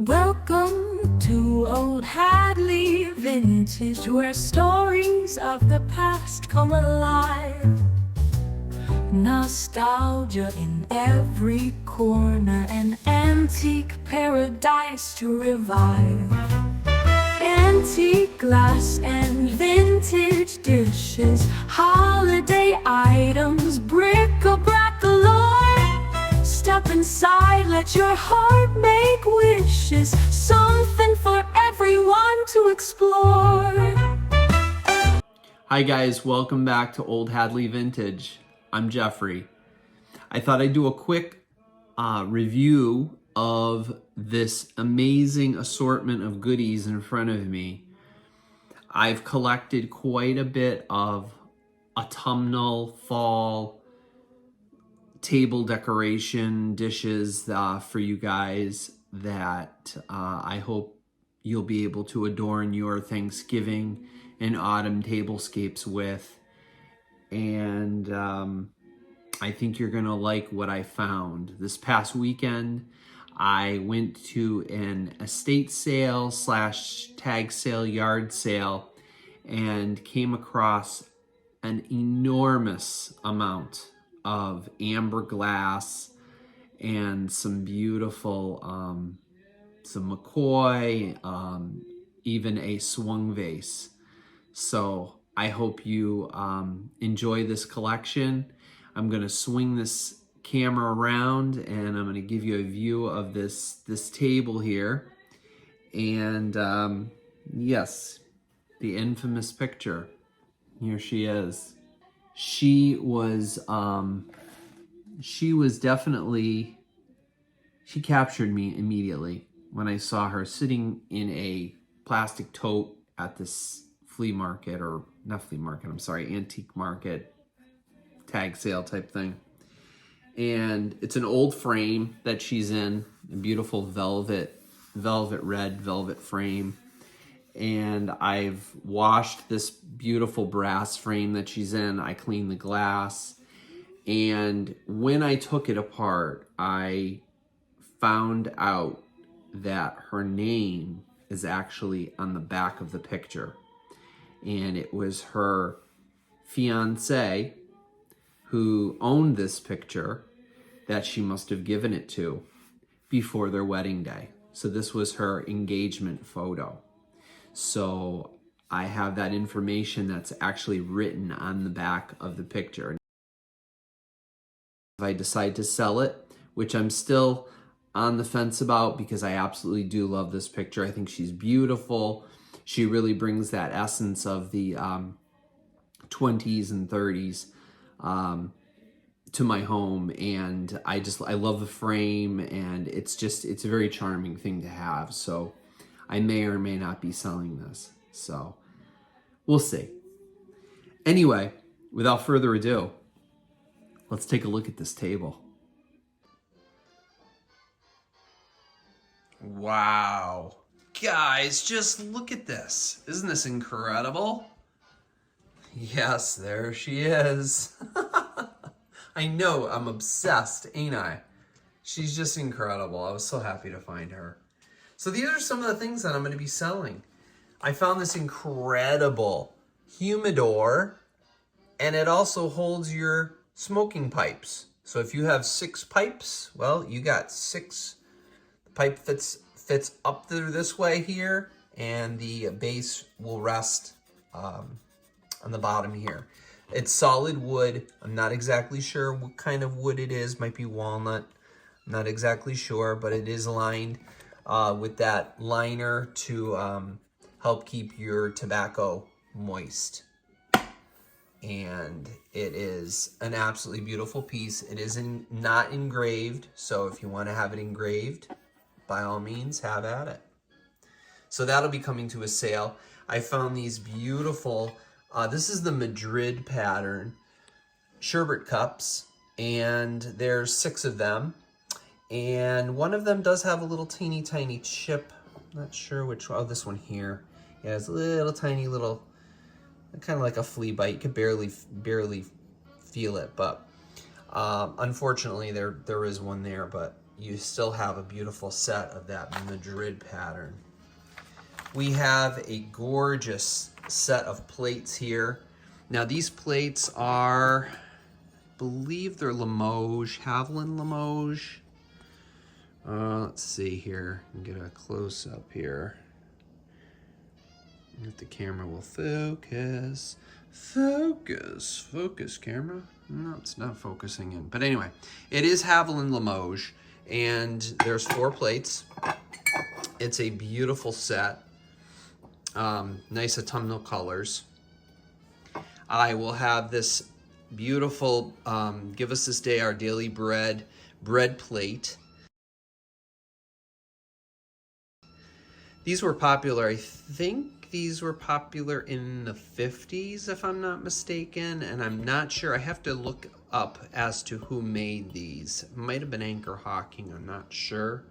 Welcome to Old Hadley Vintage, where stories of the past come alive. Nostalgia in every corner, an antique paradise to revive. Antique glass and vintage dishes, holiday items, bric-a-brac galore. Step inside, let your heart make wishes, something for everyone to explore. Hi guys, welcome back to Olde Hadley Vintage. I'm Jeffrey. I thought I'd do a quick review of this amazing assortment of goodies in front of me. I've collected quite a bit of autumnal, fall table decoration dishes for you guys that I hope you'll be able to adorn your Thanksgiving and autumn tablescapes with. And I think you're gonna like what I found. This past weekend, I went to an estate sale / tag sale, yard sale, and came across an enormous amount of amber glass and some beautiful, some McCoy, even a swung vase. So I hope you enjoy this collection. I'm gonna swing this camera around and I'm gonna give you a view of this table here. And yes, the infamous picture. Here she is. She captured me immediately when I saw her sitting in a plastic tote at this flea market, or not flea market, I'm sorry, antique market, tag sale type thing. And it's an old frame that she's in, a beautiful velvet red velvet frame. And I've washed this beautiful brass frame that she's in. I cleaned the glass. And when I took it apart, I found out that her name is actually on the back of the picture. And it was her fiance who owned this picture that she must have given it to before their wedding day. So this was her engagement photo. So I have that information that's actually written on the back of the picture. If I decide to sell it, which I'm still on the fence about because I absolutely do love this picture. I think she's beautiful. She really brings that essence of the 20s and 30s to my home. And I love the frame, and it's a very charming thing to have. So I may or may not be selling this. So we'll see. Anyway, without further ado, let's take a look at this table. Wow. Guys, just look at this. Isn't this incredible? Yes, there she is. I know, I'm obsessed, ain't I? She's just incredible. I was so happy to find her. So these are some of the things that I'm going to be selling. I found this incredible humidor, and it also holds your smoking pipes. So if you have 6 pipes, well, you got 6. The pipe fits up through this way here, and the base will rest on the bottom here. It's solid wood. I'm not exactly sure what kind of wood it is. Might be walnut. I'm not exactly sure, but it is lined with that liner to help keep your tobacco moist. And it is an absolutely beautiful piece. It is not engraved, so if you want to have it engraved, by all means, have at it. So that'll be coming to a sale. I found these beautiful, this is the Madrid pattern, sherbet cups, and there's 6 of them. And one of them does have a little teeny tiny chip. I'm not sure which one. Oh, this one here. Yeah, it's a little tiny little, kind of like a flea bite. You could barely feel it, but unfortunately there is one there, but you still have a beautiful set of that Madrid pattern. We have a gorgeous set of plates here. Now these plates are, I believe they're Limoges, Haviland Limoges. Let's see here, get a close up here. If the camera will focus. Focus camera. No, it's not focusing in. But anyway, it is Haviland Limoges, and there's 4 plates. It's a beautiful set. Nice autumnal colors. I will have this beautiful Give Us This Day Our Daily Bread plate. These were popular, I think these were popular in the 50s, if I'm not mistaken, and I'm not sure. I have to look up as to who made these. It might have been Anchor Hawking, I'm not sure,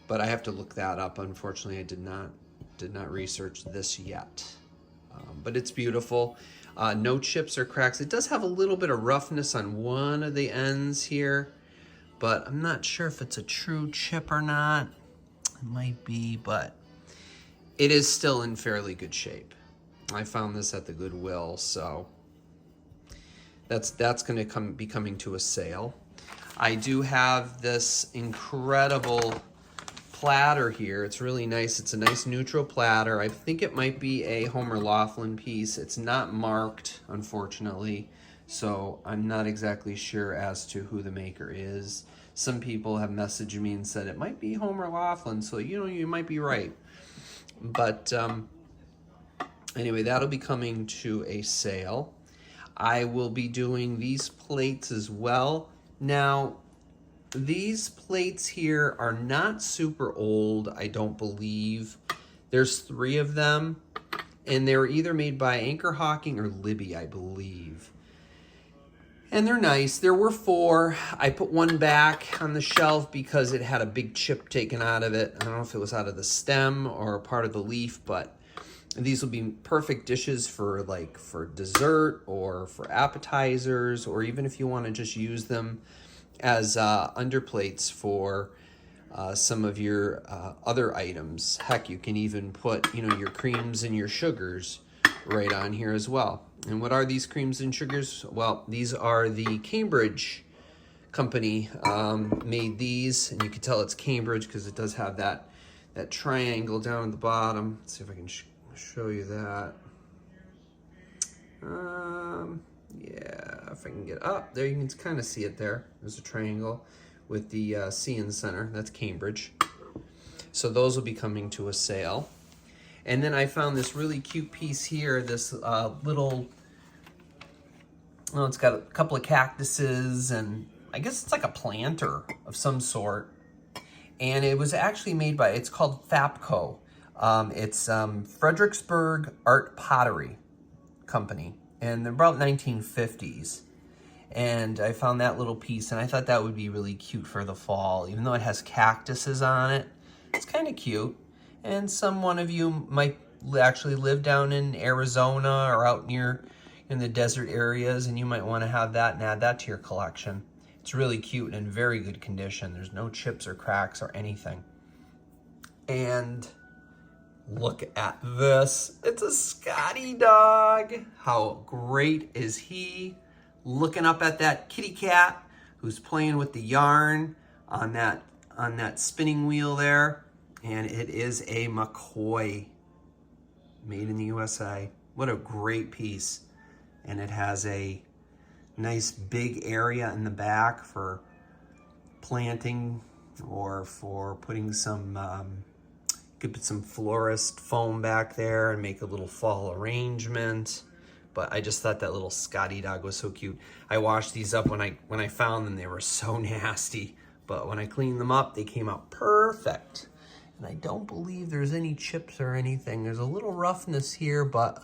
but I have to look that up. Unfortunately, I did not research this yet, but it's beautiful. No chips or cracks. It does have a little bit of roughness on one of the ends here, but I'm not sure if it's a true chip or not. It might be, but it is still in fairly good shape. I found this at the Goodwill, so that's going to be coming to a sale. I do have this incredible platter here. It's really nice. It's a nice neutral platter. I think it might be a Homer Laughlin piece. It's not marked, unfortunately, so I'm not exactly sure as to who the maker is. Some people have messaged me and said it might be Homer Laughlin, so you might be right. But anyway, that'll be coming to a sale. I will be doing these plates as well. Now, these plates here are not super old, I don't believe. There's 3 of them, and they were either made by Anchor Hawking or Libby, I believe. And they're nice. There were 4. I put one back on the shelf because it had a big chip taken out of it. I don't know if it was out of the stem or part of the leaf, but these will be perfect dishes for dessert or for appetizers, or even if you want to just use them as underplates for some of your other items. Heck, you can even put your creams and your sugars right on here as well. And what are these creams and sugars? Well, these are the Cambridge company made these, and you can tell it's Cambridge because it does have that triangle down at the bottom. Let's see if I can show you that. Yeah, if I can get up there, you can kind of see it there. There's a triangle with the C in the center. That's Cambridge. So those will be coming to a sale. And then I found this really cute piece here, this little, it's got a couple of cactuses, and I guess it's like a planter of some sort. And it was actually made by, it's called Fapco. It's Fredericksburg Art Pottery Company, and they're about 1950s. And I found that little piece, and I thought that would be really cute for the fall. Even though it has cactuses on it, it's kind of cute. And one of you might actually live down in Arizona or out near in the desert areas, and you might want to have that and add that to your collection. It's really cute and in very good condition. There's no chips or cracks or anything. And look at this. It's a Scotty dog. How great is he? Looking up at that kitty cat who's playing with the yarn on that spinning wheel there. And it is a McCoy, made in the USA. What a great piece. And it has a nice big area in the back for planting or for putting some, could put some florist foam back there and make a little fall arrangement. But I just thought that little Scotty dog was so cute. I washed these up when I found them. They were so nasty. But when I cleaned them up, they came out perfect. And I don't believe there's any chips or anything. There's a little roughness here, but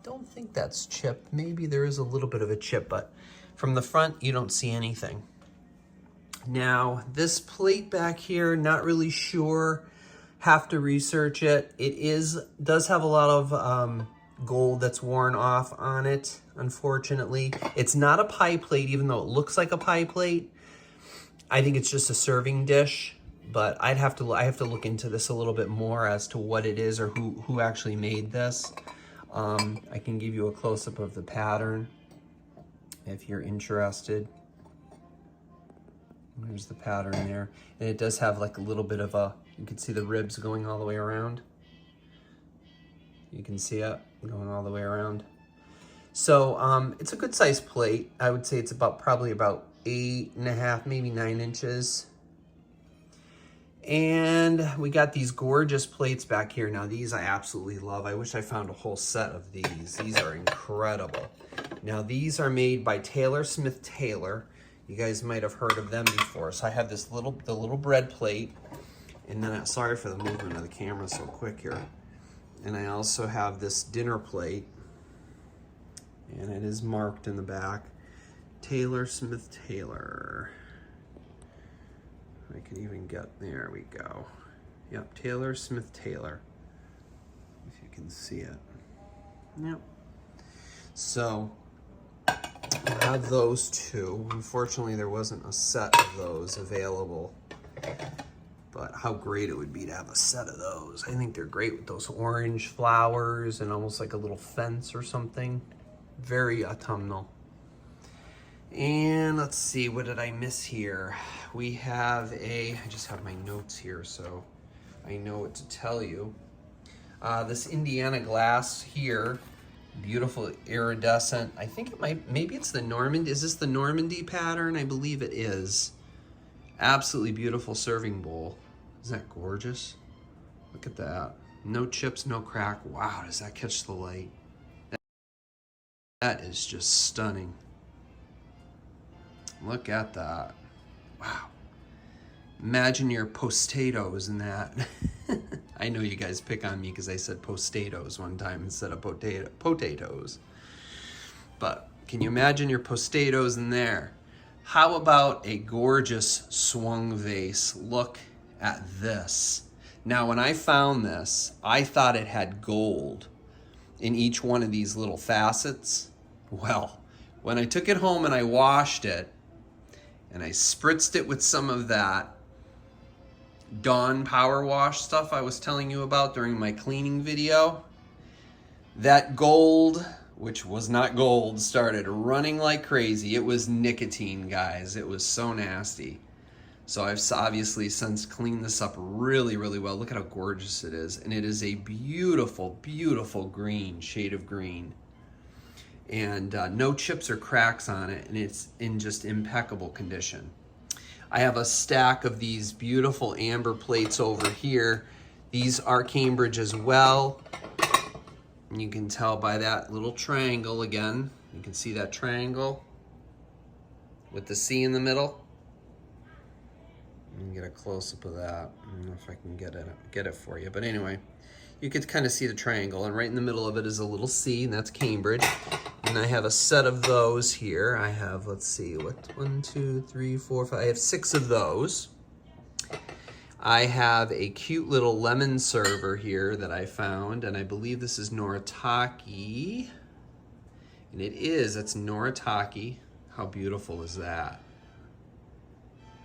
don't think that's chip. Maybe there is a little bit of a chip, but from the front, you don't see anything. Now, this plate back here, not really sure. Have to research it. It does have a lot of gold that's worn off on it, unfortunately. It's not a pie plate, even though it looks like a pie plate. I think it's just a serving dish, but I have to look into this a little bit more as to what it is or who actually made this. I can give you a close-up of the pattern if you're interested. There's the pattern there. And it does have like a little bit of a, you can see the ribs going all the way around. You can see it going all the way around. So it's a good size plate. I would say it's probably about 8.5, maybe 9 inches. And we got these gorgeous plates back here. Now these I absolutely love. I wish I found a whole set of these. These are incredible. Now these are made by Taylor Smith Taylor. You guys might have heard of them before. So I have this the little bread plate, and then sorry for the movement of the camera so quick here. And I also have this dinner plate, and it is marked in the back, Taylor Smith Taylor. I can even get, there we go. Yep, Taylor Smith Taylor, if you can see it. Yep. So I have those two. Unfortunately, there wasn't a set of those available, but how great it would be to have a set of those. I think they're great with those orange flowers and almost like a little fence or something. Very autumnal. And let's see, what did I miss here? We have I just have my notes here so I know what to tell you. This Indiana glass here, beautiful iridescent. I think it maybe it's the Normandy. Is this the Normandy pattern? I believe it is. Absolutely beautiful serving bowl. Isn't that gorgeous? Look at that. No chips, no crack. Wow, does that catch the light? That is just stunning. Look at that. Wow. Imagine your potatoes in that. I know you guys pick on me because I said potatoes one time instead of potatoes. But can you imagine your potatoes in there? How about a gorgeous swung vase? Look at this. Now, when I found this, I thought it had gold in each one of these little facets. Well, when I took it home and I washed it, and I spritzed it with some of that Dawn Power Wash stuff I was telling you about during my cleaning video, that gold, which was not gold, started running like crazy. It was nicotine, guys. It was so nasty. So I've obviously since cleaned this up really, really well. Look at how gorgeous it is. And it is a beautiful, beautiful green, shade of green. And no chips or cracks on it, and it's in just impeccable condition. I have a stack of these beautiful amber plates over here. These are Cambridge as well. And you can tell by that little triangle again. You can see that triangle with the C in the middle. Let me get a close-up of that. I don't know if I can get it for you, but anyway, you can kind of see the triangle, and right in the middle of it is a little C, and that's Cambridge. And I have a set of those here. I have, let's see, 1, 2, 3, 4, 5. I have 6 of those. I have a cute little lemon server here that I found, and I believe this is Noritake. And it is, it's Noritake. How beautiful is that?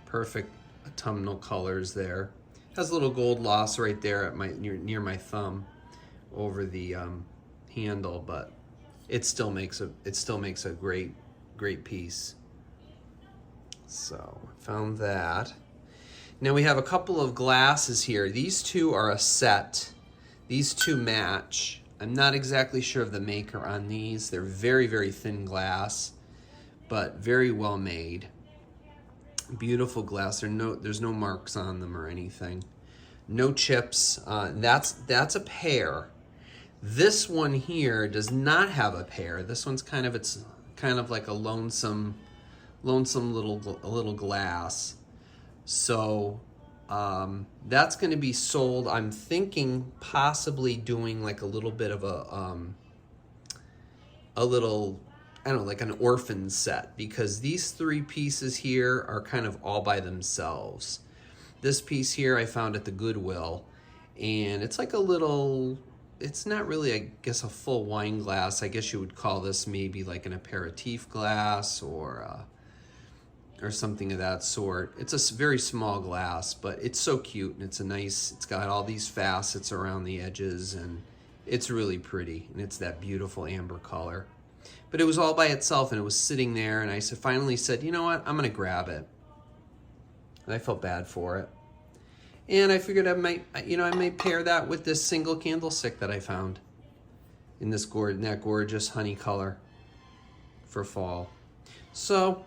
Perfect autumnal colors there. Has a little gold loss right there at near my thumb over the handle, but it still makes a great piece. So found that. Now we have a couple of glasses here. These two are a set. These two match. I'm not exactly sure of the maker on these. They're very, very thin glass, but very well made. Beautiful glass. There's no marks on them or anything. No chips. That's a pair. This one here does not have a pair. This one's kind of like a lonesome little glass. So that's going to be sold. I'm thinking possibly doing like a little bit of a little, I don't know, like an orphan set, because these 3 pieces here are kind of all by themselves. This piece here I found at the Goodwill, and it's like a little, it's not really, I guess, a full wine glass. I guess you would call this maybe like an aperitif glass or or something of that sort. It's a very small glass, but it's so cute, and it's got all these facets around the edges, and it's really pretty, and it's that beautiful amber color. But it was all by itself, and it was sitting there, and I finally said, you know what, I'm gonna grab it. And I felt bad for it. And I figured I might pair that with this single candlestick that I found in that gorgeous honey color for fall. So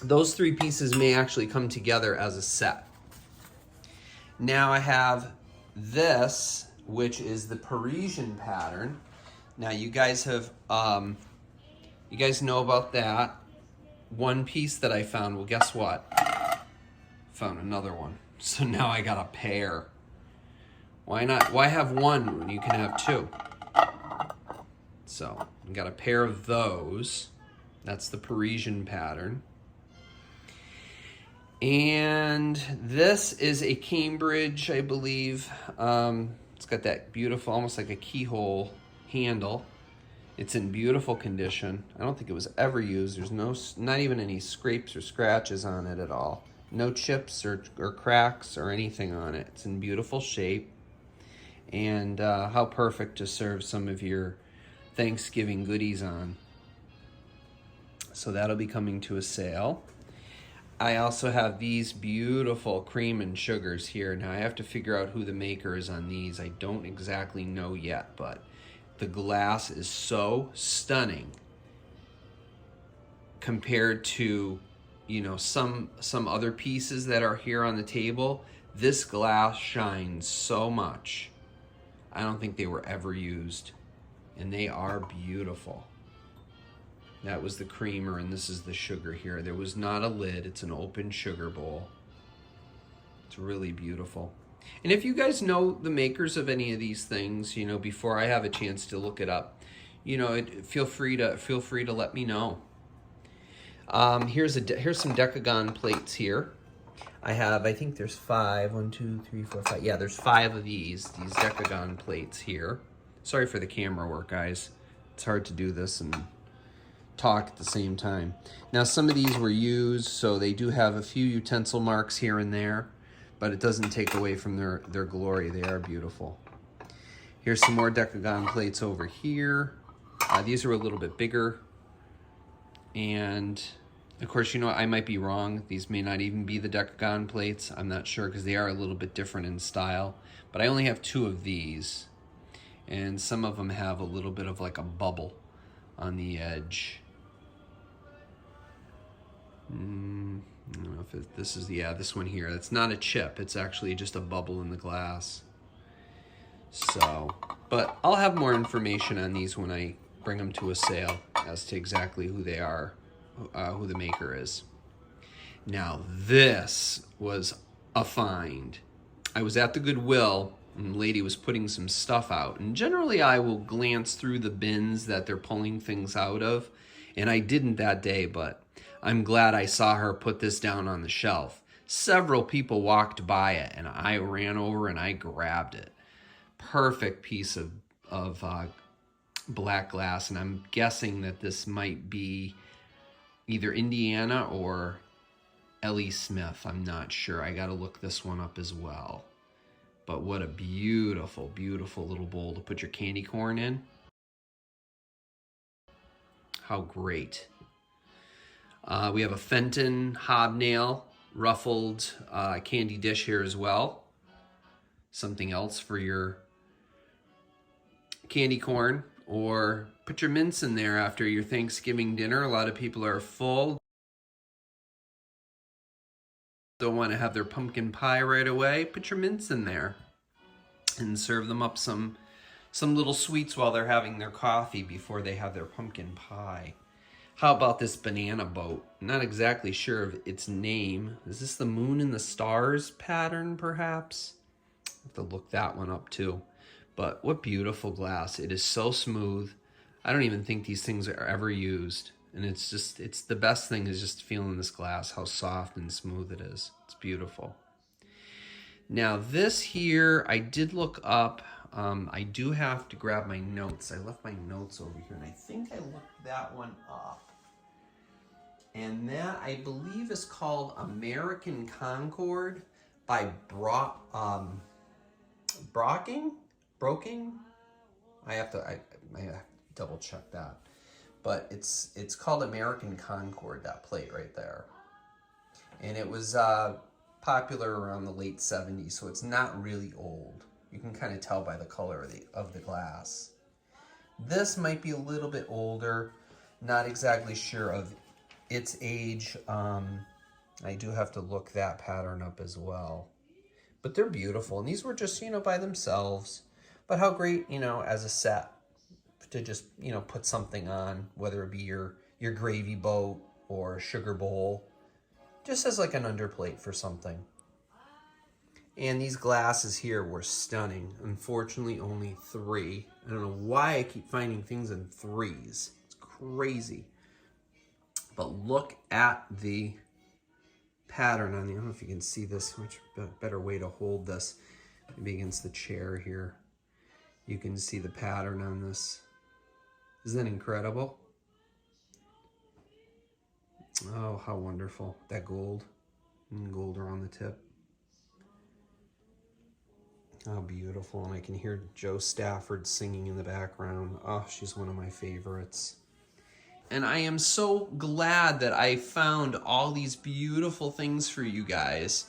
those three pieces may actually come together as a set. Now I have this, which is the Parisian pattern. Now you guys know about that. One piece that I found, well, guess what? Found another one. So now I got a pair. Why not? Why have one when you can have two? So I got a pair of those. That's the Parisian pattern. And this is a Cambridge, I believe. It's got that beautiful, almost like a keyhole handle. It's in beautiful condition. I don't think it was ever used. There's not even any scrapes or scratches on it at all. No chips or cracks or anything on it. It's in beautiful shape. And how perfect to serve some of your Thanksgiving goodies on. So that'll be coming to a sale. I also have these beautiful cream and sugars here. Now I have to figure out who the maker is on these. I don't exactly know yet, but the glass is so stunning compared to, you know, some other pieces that are here on the table. This glass shines so much. I don't think they were ever used, and they are beautiful. That was the creamer, and this is the sugar here. There was not a lid. It's an open sugar bowl. It's really beautiful. And if you guys know the makers of any of these things, you know, before I have a chance to look it up, you know, feel free to let me know. Here's some decagon plates here. I think there's 5. 1, 2, 3, 4, 5. Yeah, there's 5 of these decagon plates here. Sorry for the camera work, guys. It's hard to do this and talk at the same time. Now, some of these were used, so they do have a few utensil marks here and there, but it doesn't take away from their glory. They are beautiful. Here's some more decagon plates over here. These are a little bit bigger, and of course, you know, I might be wrong. These may not even be the decagon plates. I'm not sure, because they are a little bit different in style, but I only have 2 of these, and some of them have a little bit of like a bubble on the edge. I don't know if this is, yeah, this one here. It's not a chip. It's actually just a bubble in the glass. So, but I'll have more information on these when I bring them to a sale as to exactly who they are, who the maker is. Now, this was a find. I was at the Goodwill, and the lady was putting some stuff out. And generally, I will glance through the bins that they're pulling things out of. And I didn't that day, but I'm glad I saw her put this down on the shelf. Several people walked by it, and I ran over and I grabbed it. Perfect piece of black glass, and I'm guessing that this might be either Indiana or L.E. Smith. I'm not sure. I got to look this one up as well. But what a beautiful, beautiful little bowl to put your candy corn in. How great. We have a Fenton hobnail ruffled candy dish here as well. Something else for your candy corn, or put your mints in there after your Thanksgiving dinner. A lot of people are full, don't want to have their pumpkin pie right away. Put your mints in there and serve them up some little sweets while they're having their coffee before they have their pumpkin pie. How about this banana boat? I'm not exactly sure of its name. Is this the Moon and the Stars pattern, perhaps? I have to look that one up too. But what beautiful glass. It is so smooth. I don't even think these things are ever used. And it's the best thing is just feeling this glass, how soft and smooth it is. It's beautiful. Now this here, I did look up. I do have to grab my notes. I left my notes over here, and I think I looked that one up. And that, I believe, is called American Concord by Broking. I have to double check that. But it's called American Concord, that plate right there. And it was popular around the late 70s, so it's not really old. You can kind of tell by the color of the glass. This might be a little bit older. Not exactly sure of its age. I do have to look that pattern up as well. But they're beautiful, and these were just, by themselves. But how great, as a set to just, put something on, whether it be your gravy boat or a sugar bowl, just as like an underplate for something. And these glasses here were stunning. Unfortunately, only 3. I don't know why I keep finding things in 3s. It's crazy. But look at the pattern on the, I don't know if you can see this, much better way to hold this, maybe against the chair here. You can see the pattern on this. Isn't that incredible? Oh, how wonderful. That gold, and gold around the tip. How beautiful. And I can hear Joe Stafford singing in the background. Oh, she's one of my favorites. And I am so glad that I found all these beautiful things for you guys.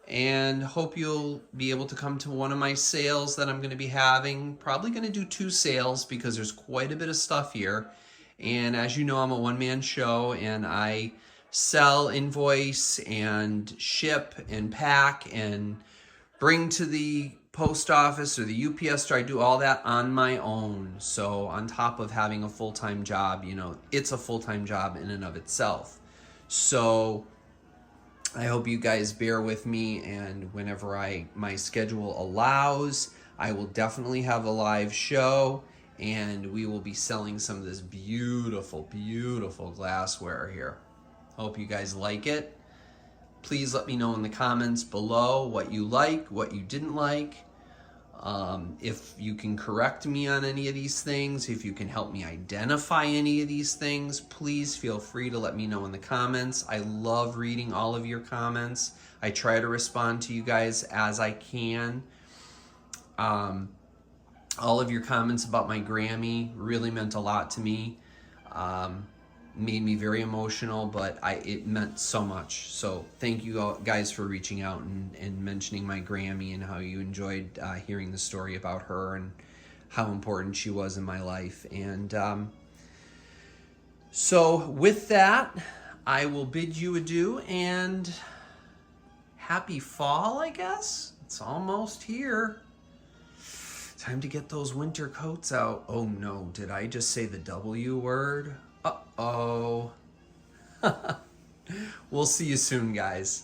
And hope you'll be able to come to one of my sales that I'm going to be having. Probably going to do 2 sales because there's quite a bit of stuff here. And as you know, I'm a one-man show, and I sell, invoice, and ship, and pack, and bring to the post office or the UPS store. I do all that on my own. So on top of having a full-time job, it's a full-time job in and of itself. So I hope you guys bear with me, and whenever my schedule allows, I will definitely have a live show, and we will be selling some of this beautiful, beautiful glassware here. Hope you guys like it. Please let me know in the comments below what you like, what you didn't like. If you can correct me on any of these things, if you can help me identify any of these things, please feel free to let me know in the comments. I love reading all of your comments. I try to respond to you guys as I can. All of your comments about my Grammy really meant a lot to me. Made me very emotional, but it meant so much. So thank you guys for reaching out and mentioning my Grammy and how you enjoyed hearing the story about her and how important she was in my life. And so with that, I will bid you adieu and happy fall, I guess. It's almost here. Time to get those winter coats out. Oh no, did I just say the W word? Uh-oh. We'll see you soon, guys.